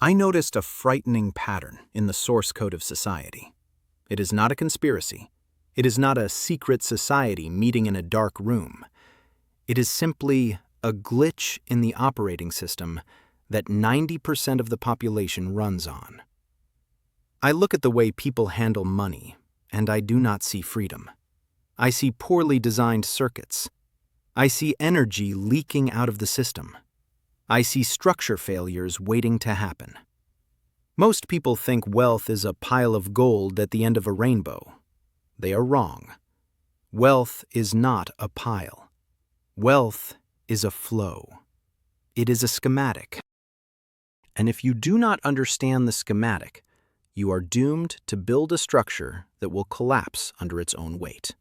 I noticed a frightening pattern in the source code of society. It is not a conspiracy. It is not a secret society meeting in a dark room. It is simply a glitch in the operating system that 90% of the population runs on. I look at the way people handle money, and I do not see freedom. I see poorly designed circuits. I see energy leaking out of the system. I see structure failures waiting to happen. Most people think wealth is a pile of gold at the end of a rainbow. They are wrong. Wealth is not a pile. Wealth is a flow. It is a schematic. And if you do not understand the schematic, you are doomed to build a structure that will collapse under its own weight.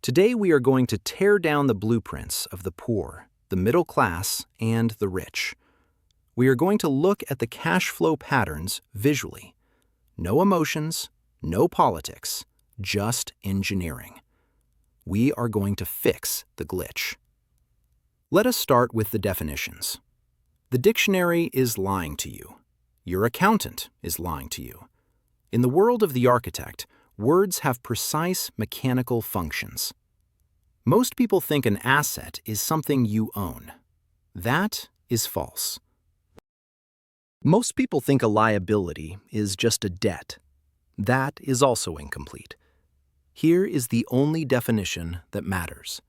Today we are going to tear down the blueprints of the poor, the middle class, and the rich. We are going to look at the cash flow patterns visually. No emotions, no politics, just engineering. We are going to fix the glitch. Let us start with the definitions. The dictionary is lying to you. Your accountant is lying to you. In the world of the architect, words have precise mechanical functions. Most people think an asset is something you own. That is false. Most people think a liability is just a debt. That is also incomplete. Here is the only definition that matters.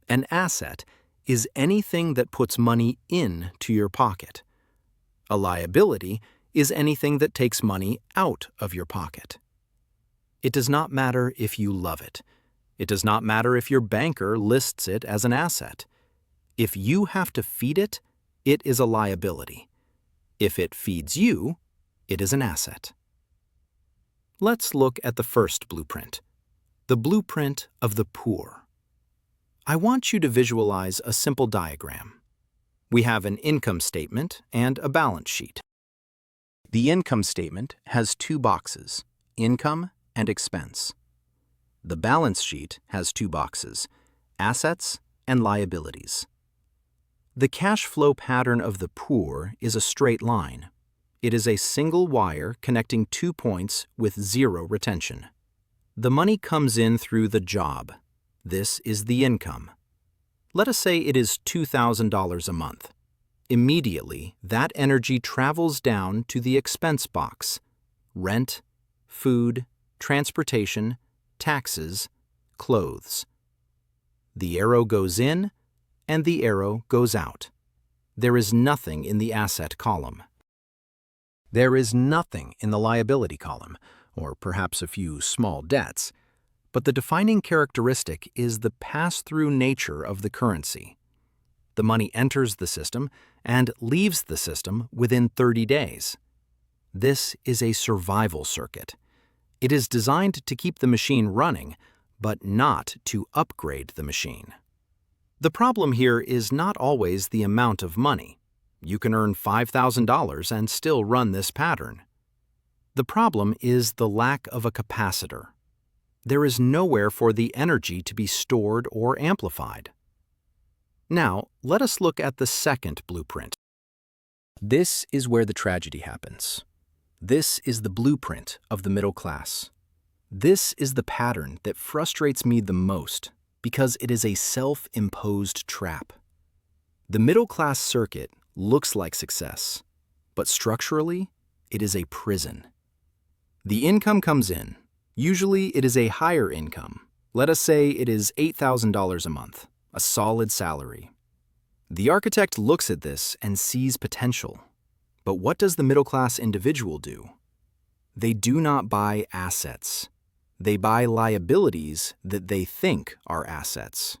An asset is anything that puts money into your pocket. A liability is anything that takes money out of your pocket. It does not matter if you love it. It does not matter if your banker lists it as an asset. If you have to feed it, it is a liability. If it feeds you, it is an asset. Let's look at the first blueprint, the blueprint of the poor. I want you to visualize a simple diagram. We have an income statement and a balance sheet. The income statement has two boxes, income and expense. The balance sheet has two boxes, assets and liabilities. The cash flow pattern of the poor is a straight line. It is a single wire connecting 2 points with zero retention. The money comes in through the job. This is the income. Let us say it is $2,000 a month. Immediately, that energy travels down to the expense box: rent, food, transportation, taxes, clothes. The arrow goes in, and the arrow goes out. There is nothing in the asset column. There is nothing in the liability column, or perhaps a few small debts, but the defining characteristic is the pass-through nature of the currency. The money enters the system and leaves the system within 30 days. This is a survival circuit. It is designed to keep the machine running, but not to upgrade the machine. The problem here is not always the amount of money. You can earn $5,000 and still run this pattern. The problem is the lack of a capacitor. There is nowhere for the energy to be stored or amplified. Now, let us look at the second blueprint. This is where the tragedy happens. This is the blueprint of the middle class. This is the pattern that frustrates me the most because it is a self-imposed trap. The middle class circuit looks like success, but structurally, it is a prison. The income comes in. Usually, it is a higher income. Let us say it is $8,000 a month, a solid salary. The architect looks at this and sees potential. But what does the middle-class individual do? They do not buy assets. They buy liabilities that they think are assets.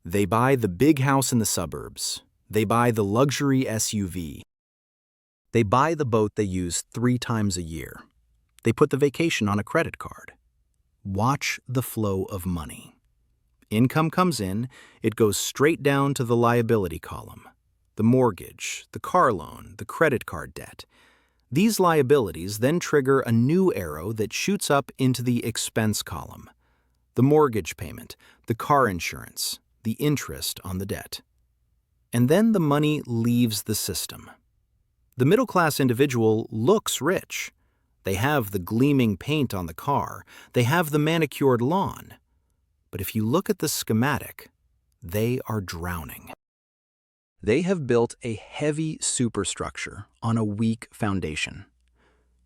They buy the big house in the suburbs. They buy the luxury SUV. They buy the boat they use 3 times a year. They put the vacation on a credit card. Watch the flow of money. Income comes in, it goes straight down to the liability column. The mortgage, the car loan, the credit card debt. These liabilities then trigger a new arrow that shoots up into the expense column. The mortgage payment, the car insurance, the interest on the debt. And then the money leaves the system. The middle-class individual looks rich. They have the gleaming paint on the car. They have the manicured lawn. But if you look at the schematic, they are drowning. They have built a heavy superstructure on a weak foundation.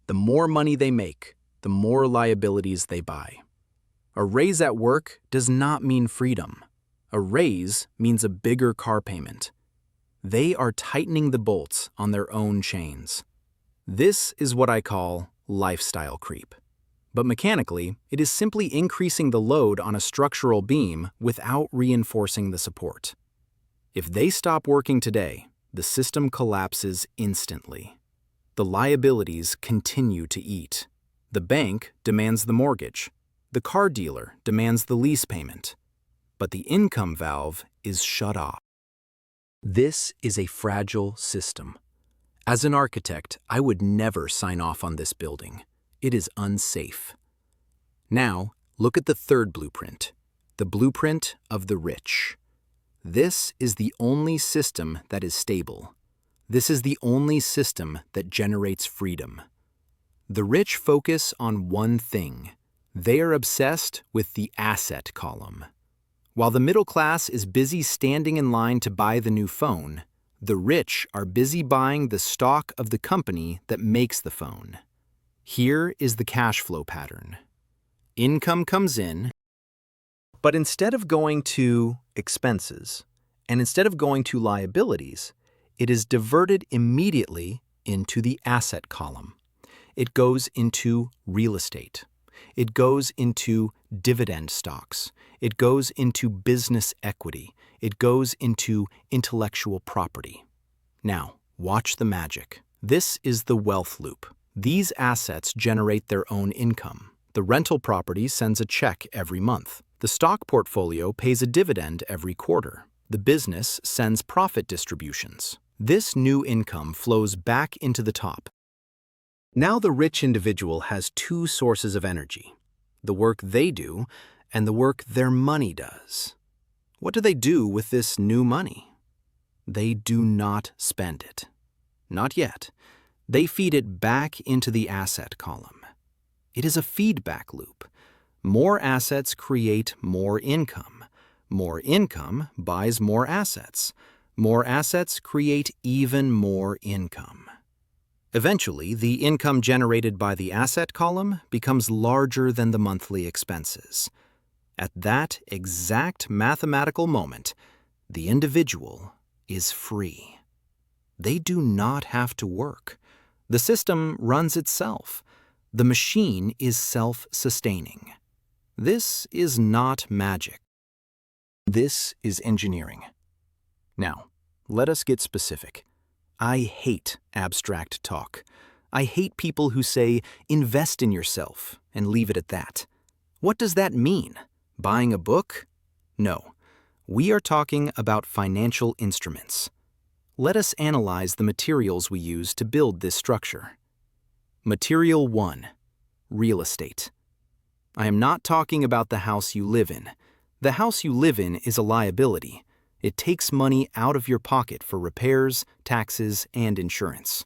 The more money they make, the more liabilities they buy. A raise at work does not mean freedom. A raise means a bigger car payment. They are tightening the bolts on their own chains. This is what I call lifestyle creep. But mechanically, it is simply increasing the load on a structural beam without reinforcing the support. If they stop working today, the system collapses instantly. The liabilities continue to eat. The bank demands the mortgage. The car dealer demands the lease payment. But the income valve is shut off. This is a fragile system. As an architect, I would never sign off on this building. It is unsafe. Now, look at the third blueprint, the blueprint of the rich. This is the only system that is stable. This is the only system that generates freedom. The rich focus on one thing. They are obsessed with the asset column. While the middle class is busy standing in line to buy the new phone, the rich are busy buying the stock of the company that makes the phone. Here is the cash flow pattern. Income comes in, but instead of going to expenses, and instead of going to liabilities, it is diverted immediately into the asset column. It goes into real estate. It goes into dividend stocks. It goes into business equity. It goes into intellectual property. Now, watch the magic. This is the wealth loop. These assets generate their own income. The rental property sends a check every month. The stock portfolio pays a dividend every quarter. The business sends profit distributions. This new income flows back into the top. Now the rich individual has two sources of energy, the work they do and the work their money does. What do they do with this new money? They do not spend it. Not yet. They feed it back into the asset column. It is a feedback loop. More assets create more income. More income buys more assets. More assets create even more income. Eventually, the income generated by the asset column becomes larger than the monthly expenses. At that exact mathematical moment, the individual is free. They do not have to work. The system runs itself. The machine is self-sustaining. This is not magic. This is engineering. Now, let us get specific. I hate abstract talk. I hate people who say, invest in yourself, and leave it at that. What does that mean? Buying a book? No. We are talking about financial instruments. Let us analyze the materials we use to build this structure. Material 1. Real estate. I am not talking about the house you live in. The house you live in is a liability. It takes money out of your pocket for repairs, taxes, and insurance.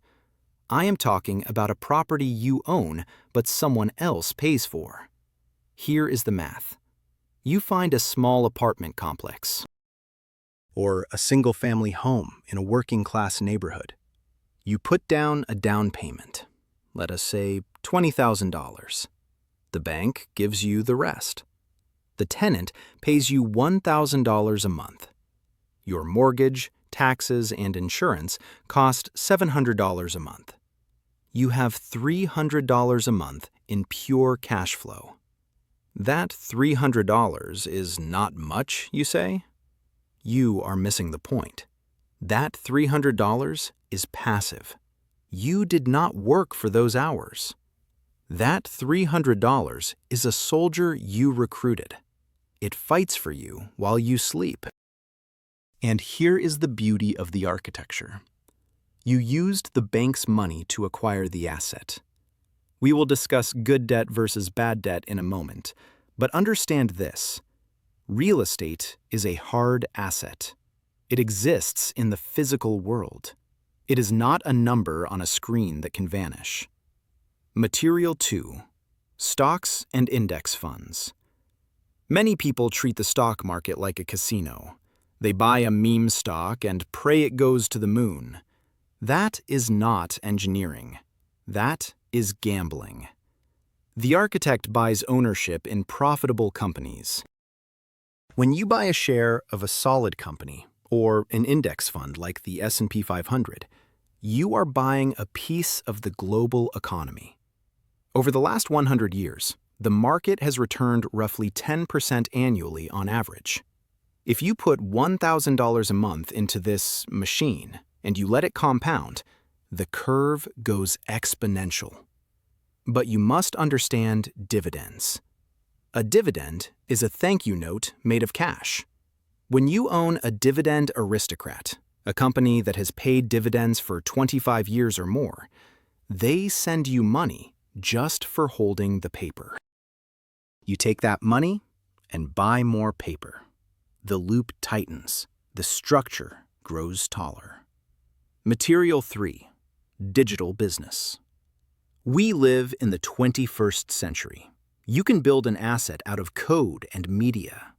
I am talking about a property you own, but someone else pays for. Here is the math. You find a small apartment complex or a single-family home in a working-class neighborhood. You put down a down payment, let us say $20,000. The bank gives you the rest. The tenant pays you $1,000 a month. Your mortgage, taxes, and insurance cost $700 a month. You have $300 a month in pure cash flow. That $300 is not much, you say? You are missing the point. That $300 is passive. You did not work for those hours. That $300 is a soldier you recruited. It fights for you while you sleep. And here is the beauty of the architecture. You used the bank's money to acquire the asset. We will discuss good debt versus bad debt in a moment, but understand this. Real estate is a hard asset. It exists in the physical world. It is not a number on a screen that can vanish. Material 2. Stocks and index funds. Many people treat the stock market like a casino. They buy a meme stock and pray it goes to the moon. That is not engineering. That is gambling. The architect buys ownership in profitable companies. When you buy a share of a solid company or an index fund like the S&P 500, you are buying a piece of the global economy. Over the last 100 years, the market has returned roughly 10% annually on average. If you put $1,000 a month into this machine and you let it compound, the curve goes exponential. But you must understand dividends. A dividend is a thank you note made of cash. When you own a dividend aristocrat, a company that has paid dividends for 25 years or more, they send you money just for holding the paper. You take that money and buy more paper. The loop tightens. The structure grows taller. Material 3. Digital business. We live in the 21st century. You can build an asset out of code and media.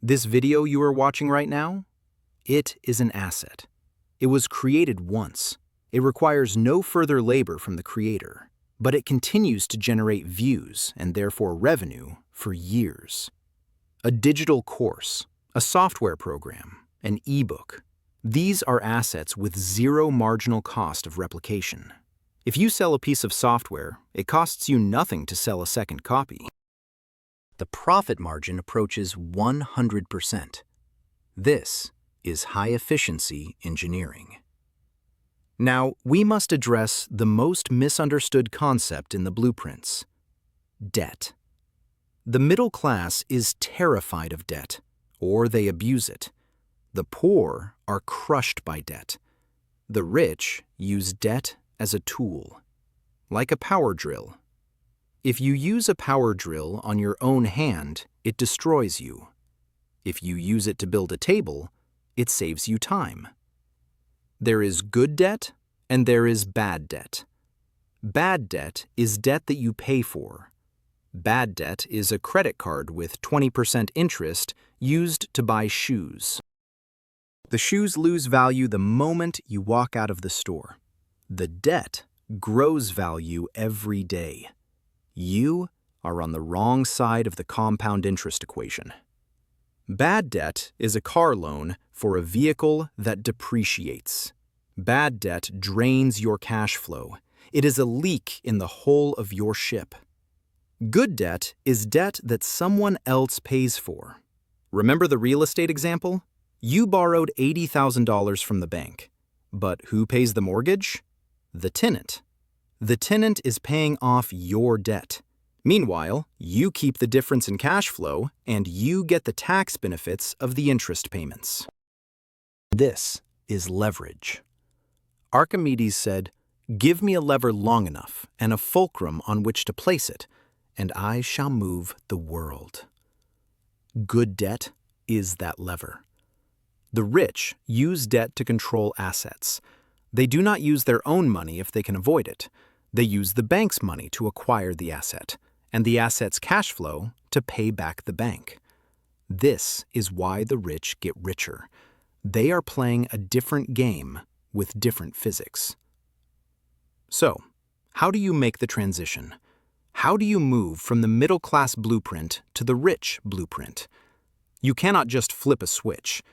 This video you are watching right now, it is an asset. It was created once. It requires no further labor from the creator, but it continues to generate views and therefore revenue for years. A digital course, a software program, an ebook. These are assets with zero marginal cost of replication. If you sell a piece of software, it costs you nothing to sell a second copy. The profit margin approaches 100%. This is high-efficiency engineering. Now, we must address the most misunderstood concept in the blueprints: debt. The middle class is terrified of debt, or they abuse it. The poor are crushed by debt. The rich use debt as a tool, like a power drill. If you use a power drill on your own hand, it destroys you. If you use it to build a table, it saves you time. There is good debt and there is bad debt. Bad debt is debt that you pay for. Bad debt is a credit card with 20% interest used to buy shoes. The shoes lose value the moment you walk out of the store. The debt grows value every day. You are on the wrong side of the compound interest equation. Bad debt is a car loan for a vehicle that depreciates. Bad debt drains your cash flow. It is a leak in the hull of your ship. Good debt is debt that someone else pays for. Remember the real estate example? You borrowed $80,000 from the bank. But who pays the mortgage? The tenant. The tenant is paying off your debt. Meanwhile, you keep the difference in cash flow and you get the tax benefits of the interest payments. This is leverage. Archimedes said, "Give me a lever long enough and a fulcrum on which to place it, and I shall move the world." Good debt is that lever. The rich use debt to control assets. They do not use their own money if they can avoid it. They use the bank's money to acquire the asset, and the asset's cash flow to pay back the bank. This is why the rich get richer. They are playing a different game with different physics. So, how do you make the transition? How do you move from the middle-class blueprint to the rich blueprint? You cannot just flip a switch.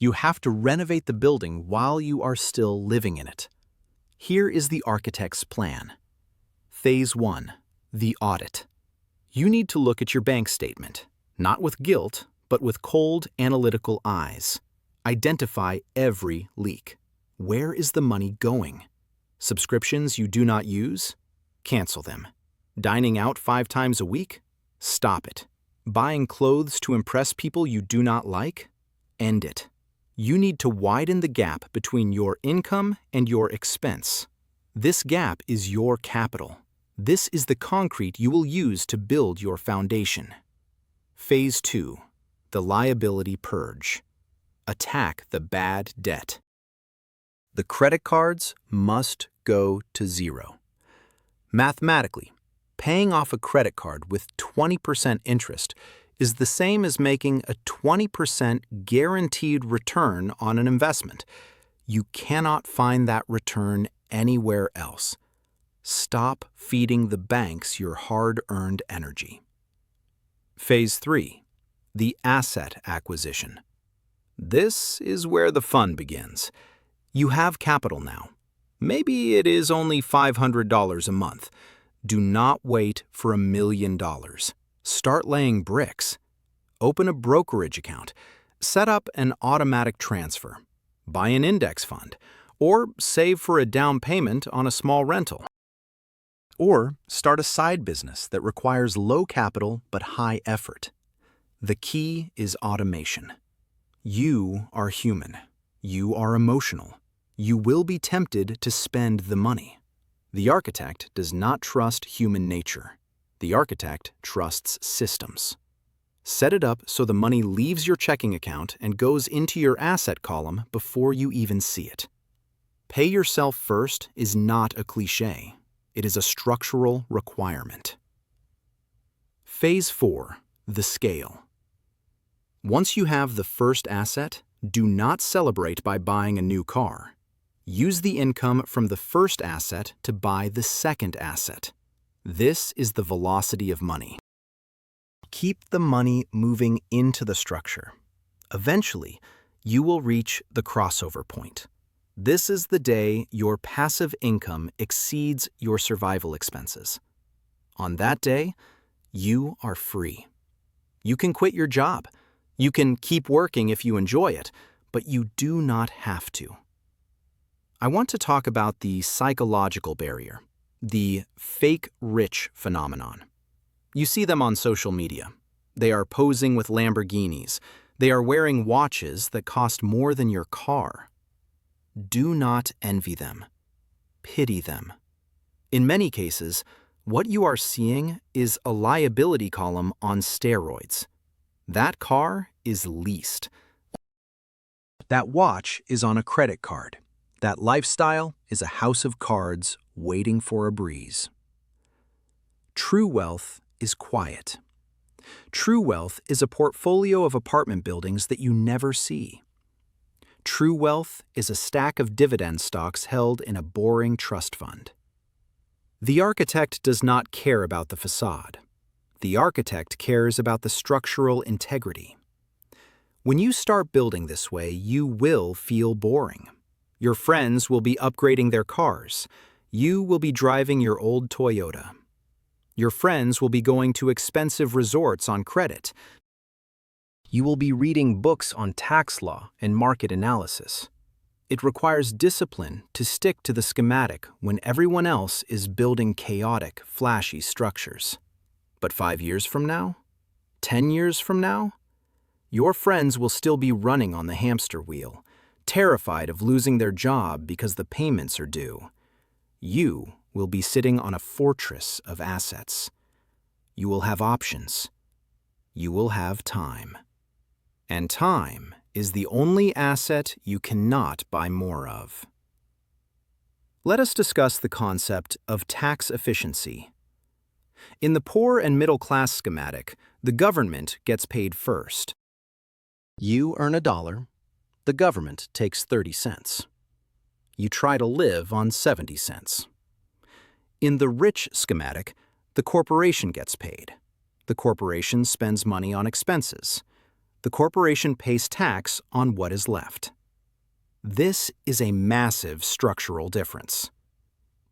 You have to renovate the building while you are still living in it. Here is the architect's plan. Phase 1. The audit. You need to look at your bank statement, not with guilt, but with cold, analytical eyes. Identify every leak. Where is the money going? Subscriptions you do not use? Cancel them. Dining out 5 times a week? Stop it. Buying clothes to impress people you do not like? End it. You need to widen the gap between your income and your expense. This gap is your capital. This is the concrete you will use to build your foundation. Phase 2. The liability purge. Attack the bad debt. The credit cards must go to zero. Mathematically, paying off a credit card with 20% interest is the same as making a 20% guaranteed return on an investment. You cannot find that return anywhere else. Stop feeding the banks your hard-earned energy. Phase 3. The asset acquisition. This is where the fun begins. You have capital now. Maybe it is only $500 a month. Do not wait for $1 million. Start laying bricks. Open a brokerage account. Set up an automatic transfer. Buy an index fund. Or save for a down payment on a small rental. Or start a side business that requires low capital but high effort. The key is automation. You are human. You are emotional. You will be tempted to spend the money. The architect does not trust human nature. The architect trusts systems. Set it up so the money leaves your checking account and goes into your asset column before you even see it. Pay yourself first is not a cliché. It is a structural requirement. Phase 4. The scale. Once you have the first asset, do not celebrate by buying a new car. Use the income from the first asset to buy the second asset. This is the velocity of money. Keep the money moving into the structure. Eventually, you will reach the crossover point. This is the day your passive income exceeds your survival expenses. On that day, you are free. You can quit your job. You can keep working if you enjoy it, but you do not have to. I want to talk about the psychological barrier, the fake rich phenomenon. You see them on social media. They are posing with Lamborghinis. They are wearing watches that cost more than your car. Do not envy them. Pity them. In many cases, what you are seeing is a liability column on steroids. That car is leased. That watch is on a credit card. That lifestyle is a house of cards waiting for a breeze. True wealth is quiet. True wealth is a portfolio of apartment buildings that you never see. True wealth is a stack of dividend stocks held in a boring trust fund. The architect does not care about the facade. The architect cares about the structural integrity. When you start building this way, you will feel boring. Your friends will be upgrading their cars. You will be driving your old Toyota. Your friends will be going to expensive resorts on credit. You will be reading books on tax law and market analysis. It requires discipline to stick to the schematic when everyone else is building chaotic, flashy structures. But 5 years from now? 10 years from now? Your friends will still be running on the hamster wheel, terrified of losing their job because the payments are due. You will be sitting on a fortress of assets. You will have options. You will have time. And time is the only asset you cannot buy more of. Let us discuss the concept of tax efficiency. In the poor and middle class schematic, the government gets paid first. You earn $1, the government takes 30 cents. You try to live on 70 cents. In the rich schematic, the corporation gets paid. The corporation spends money on expenses. The corporation pays tax on what is left. This is a massive structural difference.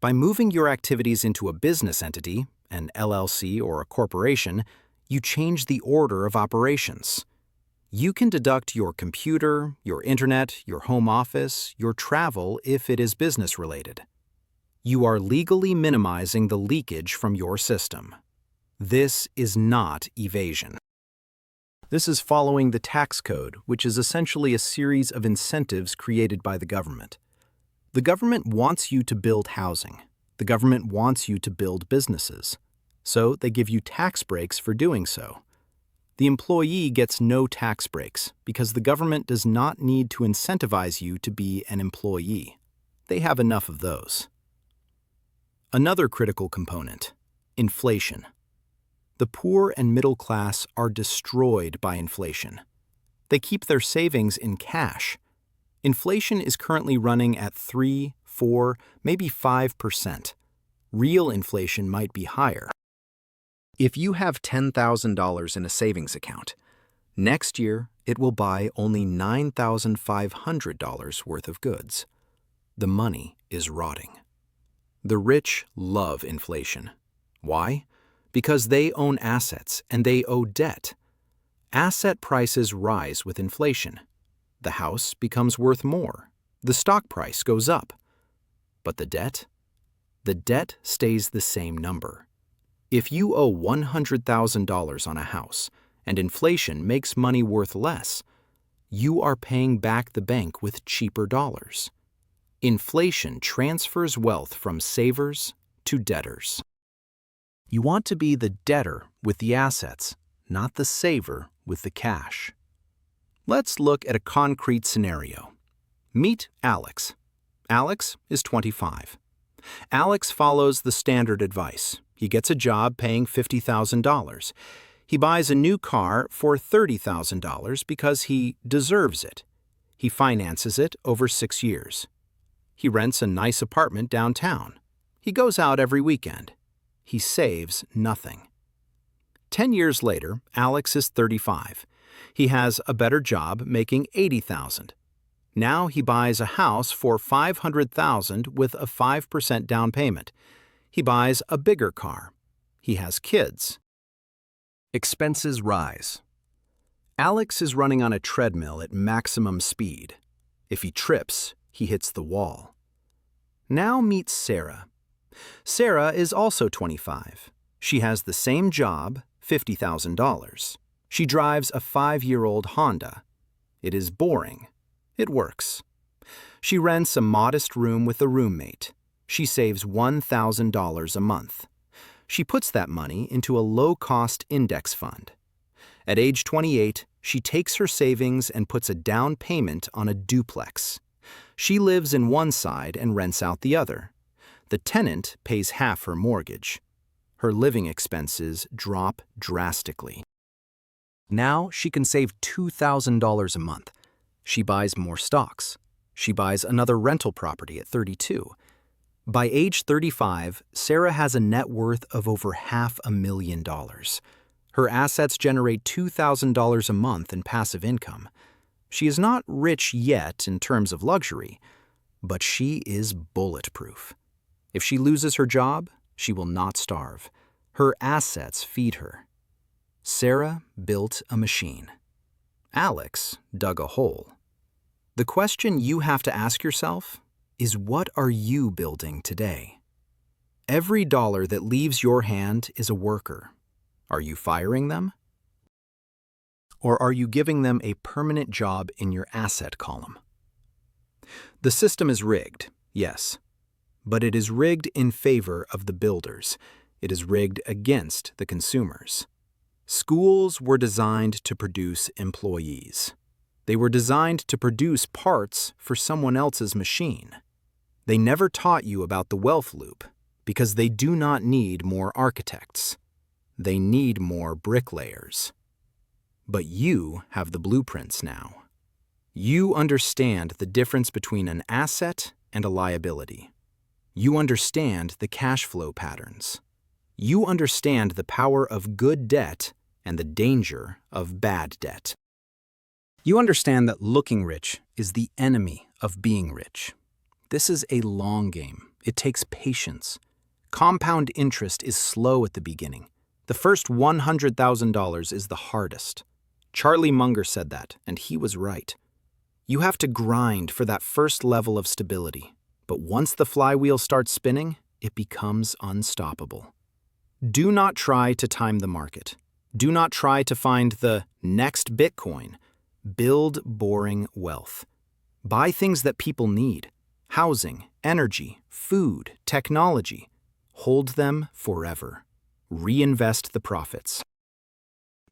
By moving your activities into a business entity, an LLC or a corporation, you change the order of operations. You can deduct your computer, your internet, your home office, your travel if it is business-related. You are legally minimizing the leakage from your system. This is not evasion. This is following the tax code, which is essentially a series of incentives created by the government. The government wants you to build housing. The government wants you to build businesses. So they give you tax breaks for doing so. The employee gets no tax breaks because the government does not need to incentivize you to be an employee. they have enough of those. Another critical component: inflation. The poor and middle class are destroyed by inflation. They keep their savings in cash. Inflation is currently running at 3, 4, maybe 5%. Real inflation might be higher. If you have $10,000 in a savings account, next year it will buy only $9,500 worth of goods. The money is rotting. The rich love inflation. Why? Because they own assets and they owe debt. Asset prices rise with inflation. The house becomes worth more. The stock price goes up. But the debt? The debt stays the same number. If you owe $100,000 on a house and inflation makes money worth less, you are paying back the bank with cheaper dollars. Inflation transfers wealth from savers to debtors. You want to be the debtor with the assets, not the saver with the cash. Let's look at a concrete scenario. Meet Alex. Alex is 25. Alex follows the standard advice. He gets a job paying $50,000. He buys a new car for $30,000 because he deserves it. He finances it over 6 years. He rents a nice apartment downtown. He goes out every weekend. He saves nothing. 10 years later, Alex is 35. He has a better job making $80,000. Now he buys a house for $500,000 with a 5% down payment. He buys a bigger car. He has kids. Expenses rise. Alex is running on a treadmill at maximum speed. If he trips, he hits the wall. Now meet Sarah. Sarah is also 25. She has the same job, $50,000. She drives a 5-year-old Honda. It is boring. It works. She rents a modest room with a roommate. She saves $1,000 a month. She puts that money into a low-cost index fund. At age 28, she takes her savings and puts a down payment on a duplex. She lives in one side and rents out the other. The tenant pays half her mortgage. Her living expenses drop drastically. Now she can save $2,000 a month. She buys more stocks. She buys another rental property at 32. By age 35, Sarah has a net worth of over $500,000. Her assets generate $2,000 a month in passive income. She is not rich yet in terms of luxury, but she is bulletproof. If she loses her job, she will not starve. Her assets feed her. Sarah built a machine. Alex dug a hole. The question you have to ask yourself is, what are you building today? Every dollar that leaves your hand is a worker. Are you firing them? Or are you giving them a permanent job in your asset column? The system is rigged, yes, but it is rigged in favor of the builders. It is rigged against the consumers. Schools were designed to produce employees. They were designed to produce parts for someone else's machine. They never taught you about the wealth loop because they do not need more architects. They need more bricklayers. But you have the blueprints now. You understand the difference between an asset and a liability. You understand the cash flow patterns. You understand the power of good debt and the danger of bad debt. You understand that looking rich is the enemy of being rich. This is a long game. It takes patience. Compound interest is slow at the beginning. The first $100,000 is the hardest. Charlie Munger said that, and he was right. You have to grind for that first level of stability, but once the flywheel starts spinning, it becomes unstoppable. Do not try to time the market. Do not try to find the next Bitcoin. Build boring wealth. Buy things that people need: housing, energy, food, technology. Hold them forever. Reinvest the profits.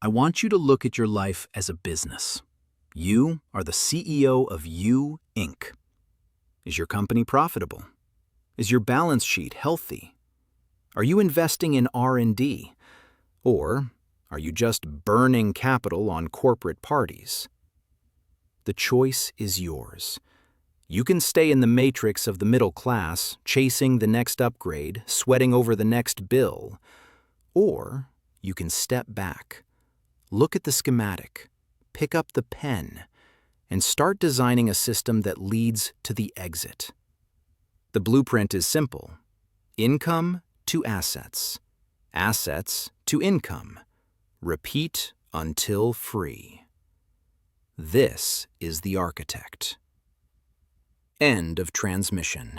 I want you to look at your life as a business. You are the CEO of You, Inc. Is your company profitable? Is your balance sheet healthy? Are you investing in R&D? Or are you just burning capital on corporate parties? The choice is yours. You can stay in the matrix of the middle class, chasing the next upgrade, sweating over the next bill. Or you can step back, look at the schematic, pick up the pen, and start designing a system that leads to the exit. The blueprint is simple: income to assets, assets to income. Repeat until free. This is the architect. End of transmission.